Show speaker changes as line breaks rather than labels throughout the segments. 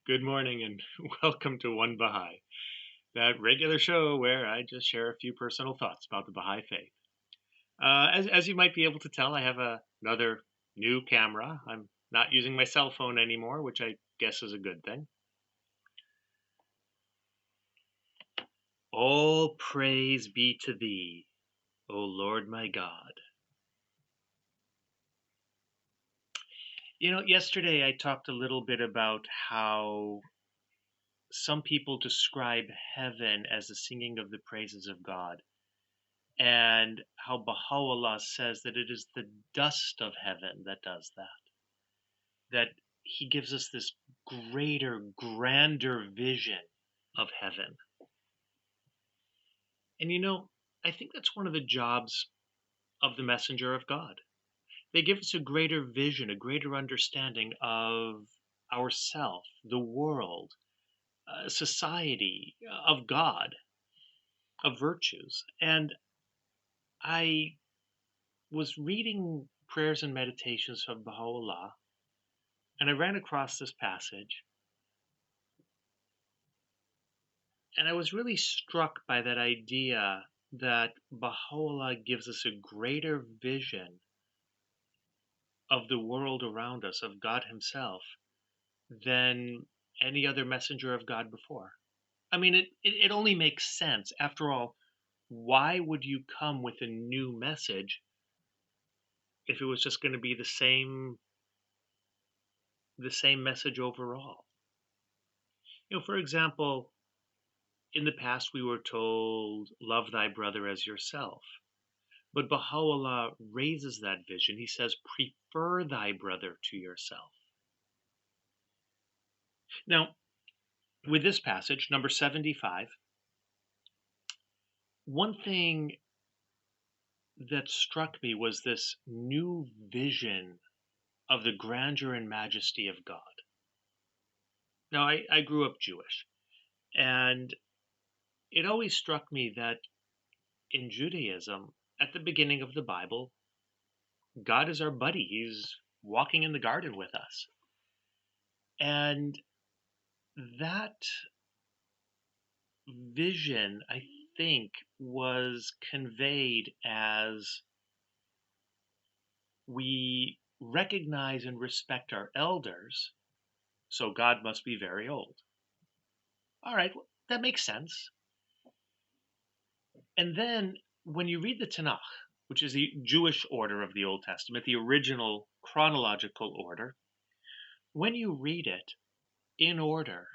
Good morning and welcome to One Baha'i, that regular show where I just share a few personal thoughts about the Baha'i faith. As you might be able to tell, I have another new camera. I'm not using my cell phone anymore, which I guess is a good thing. All praise be to thee, O Lord my God. Yesterday I talked a little bit about how some people describe heaven as the singing of the praises of God, and how Baha'u'llah says that it is the dust of heaven that does that he gives us this greater, grander vision of heaven. And I think that's one of the jobs of the messenger of God. They give us a greater vision, a greater understanding of ourself, the world, society, of God, of virtues. And I was reading prayers and meditations of Baha'u'llah, and I ran across this passage, and I was really struck by that idea that Baha'u'llah gives us a greater vision of the world around us, of God Himself, than any other messenger of God before. I mean, it only makes sense. After all, why would you come with a new message if it was just going to be the same message overall? For example, in the past we were told, love thy brother as yourself. But Baha'u'llah raises that vision. He says, prefer thy brother to yourself. Now, with this passage, number 75, one thing that struck me was this new vision of the grandeur and majesty of God. Now, I grew up Jewish, and it always struck me that in Judaism, at the beginning of the Bible, God is our buddy. He's walking in the garden with us. And that vision, I think, was conveyed as we recognize and respect our elders, so God must be very old. All right, well, that makes sense. And then when you read the Tanakh, which is the Jewish order of the Old Testament, the original chronological order, when you read it in order,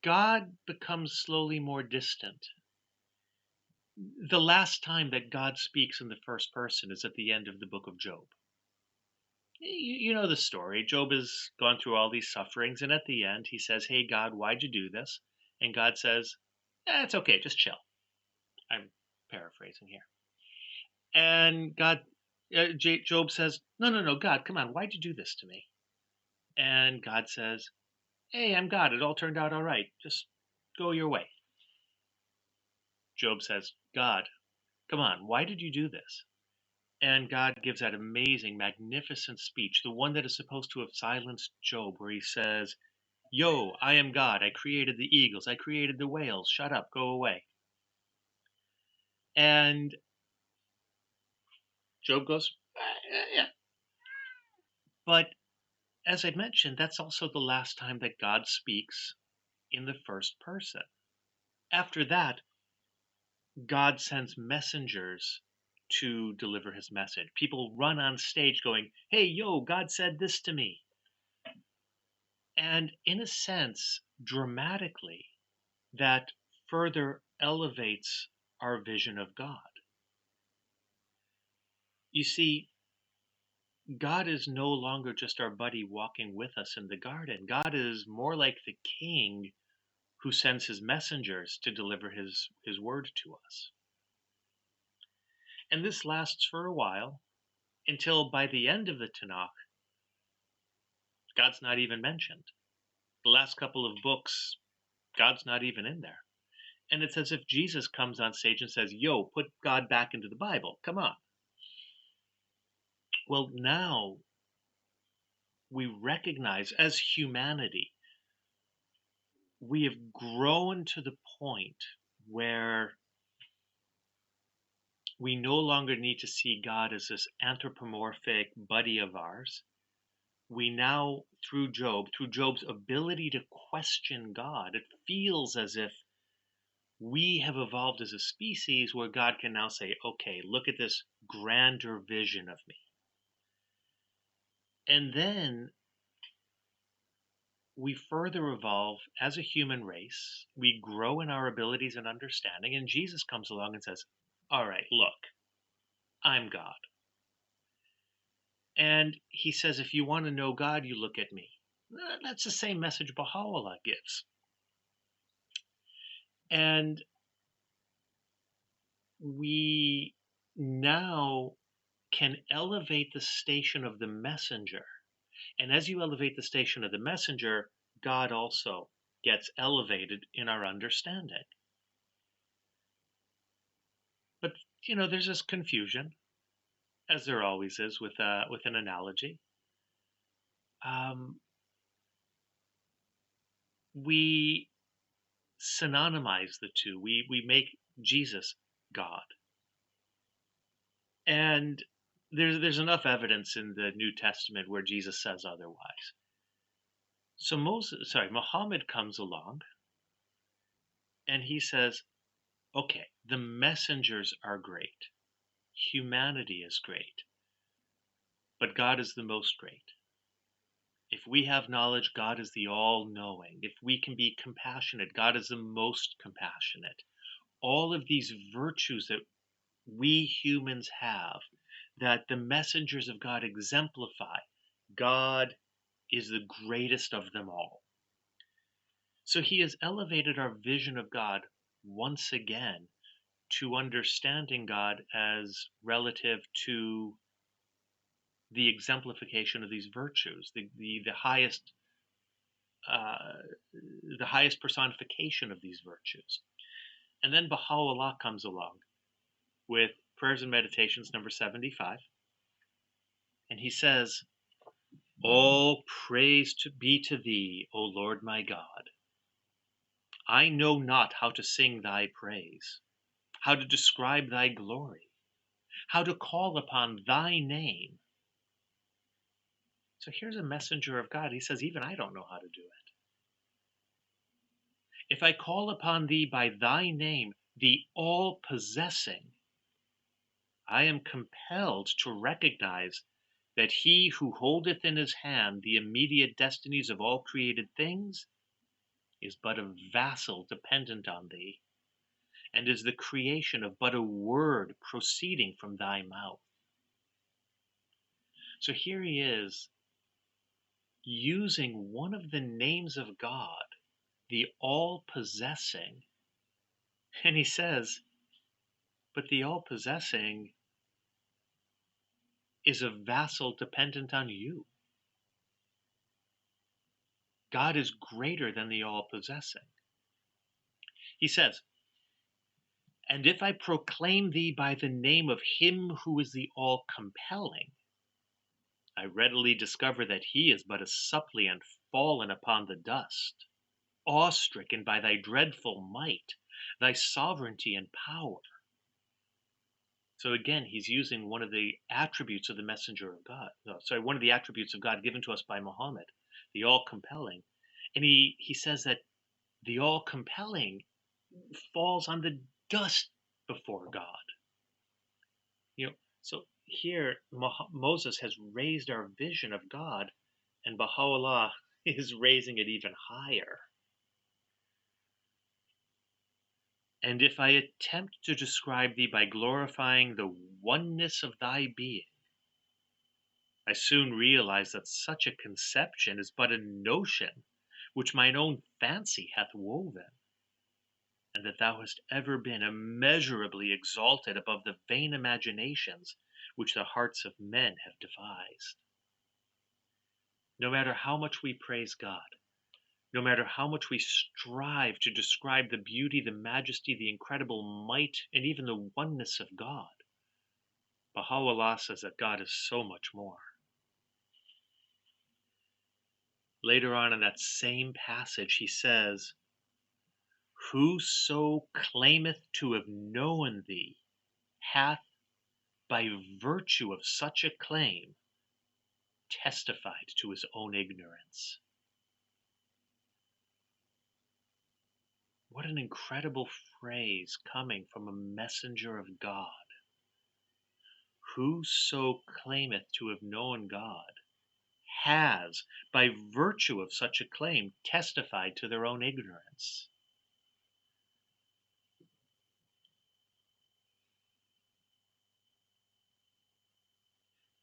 God becomes slowly more distant. The last time that God speaks in the first person is at the end of the book of Job. You know the story. Job has gone through all these sufferings, and at the end, he says, hey, God, why'd you do this? And God says, it's okay, just chill. I'm paraphrasing here. And Job says, no, God, come on, why'd you do this to me? And God says, hey, I'm God. It all turned out all right. Just go your way. Job says, God, come on, why did you do this? And God gives that amazing, magnificent speech, the one that is supposed to have silenced Job, where he says, yo, I am God. I created the eagles. I created the whales. Shut up. Go away. And Job goes, yeah. But as I mentioned, that's also the last time that God speaks in the first person. After that, God sends messengers to deliver his message. People run on stage going, hey, yo, God said this to me. And in a sense, dramatically, that further elevates our vision of God. You see, God is no longer just our buddy walking with us in the garden. God is more like the king who sends his messengers to deliver his word to us. And this lasts for a while until by the end of the Tanakh, God's not even mentioned. The last couple of books, God's not even in there. And it's as if Jesus comes on stage and says, yo, put God back into the Bible. Come on. Well, now we recognize as humanity, we have grown to the point where we no longer need to see God as this anthropomorphic buddy of ours. We now, through Job's ability to question God, it feels as if we have evolved as a species where God can now say, okay, look at this grander vision of me. And then we further evolve as a human race. We grow in our abilities and understanding. And Jesus comes along and says, all right, look, I'm God. And he says, if you want to know God, you look at me. That's the same message Baha'u'llah gives. And we now can elevate the station of the messenger. And as you elevate the station of the messenger, God also gets elevated in our understanding. But, there's this confusion, as there always is with an analogy. We synonymize the two. We make Jesus God. And there's enough evidence in the New Testament where Jesus says otherwise. So Muhammad comes along and he says, okay, the messengers are great. Humanity is great. But God is the most great. If we have knowledge, God is the all-knowing. If we can be compassionate, God is the most compassionate. All of these virtues that we humans have, that the messengers of God exemplify, God is the greatest of them all. So he has elevated our vision of God once again to understanding God as relative to the exemplification of these virtues, the highest personification of these virtues. And then Baha'u'llah comes along with Prayers and Meditations number 75, and he says, all praise be to thee, O Lord my God. I know not how to sing thy praise, how to describe thy glory, how to call upon thy name. So here's a messenger of God. He says, even I don't know how to do it. If I call upon thee by thy name, the all-possessing, I am compelled to recognize that he who holdeth in his hand the immediate destinies of all created things is but a vassal dependent on thee, and is the creation of but a word proceeding from thy mouth. So here he is using one of the names of God, the all-possessing, and he says, but the all-possessing is a vassal dependent on you. God is greater than the all-possessing. He says, and if I proclaim thee by the name of him who is the all-compelling, I readily discover that he is but a suppliant fallen upon the dust, awe-stricken by thy dreadful might, thy sovereignty and power. So again, he's using one of the attributes of the messenger of God. One of the attributes of God given to us by Muhammad, the all-compelling. And he says that the all-compelling falls on the dust before God. So here Moses has raised our vision of God, and Baha'u'llah is raising it even higher. And if I attempt to describe thee by glorifying the oneness of thy being, I soon realize that such a conception is but a notion which mine own fancy hath woven, and that thou hast ever been immeasurably exalted above the vain imaginations which the hearts of men have devised. No matter how much we praise God, no matter how much we strive to describe the beauty, the majesty, the incredible might, and even the oneness of God, Baha'u'llah says that God is so much more. Later on in that same passage, he says, "Whoso claimeth to have known thee hath, by virtue of such a claim, testified to his own ignorance." What an incredible phrase coming from a messenger of God. Whoso claimeth to have known God has, by virtue of such a claim, testified to their own ignorance.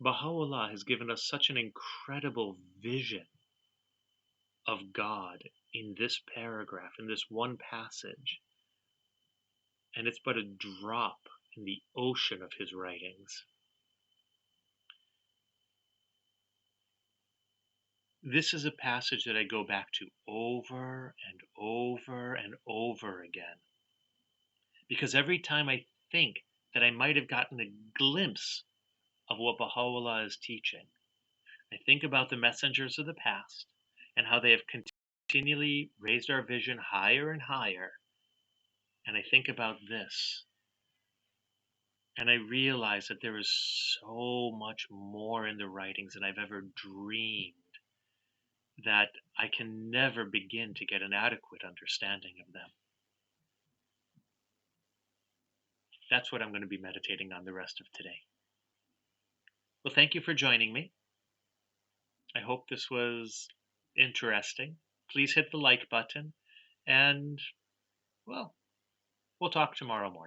Baha'u'llah has given us such an incredible vision of God in this paragraph, in this one passage, and it's but a drop in the ocean of his writings. This is a passage that I go back to over and over and over again, because every time I think that I might have gotten a glimpse of what Baha'u'llah is teaching, I think about the messengers of the past and how they have continually raised our vision higher and higher. And I think about this, and I realize that there is so much more in the writings than I've ever dreamed, that I can never begin to get an adequate understanding of them. That's what I'm going to be meditating on the rest of today. Well, thank you for joining me. I hope this was interesting. Please hit the like button, and, well, we'll talk tomorrow morning.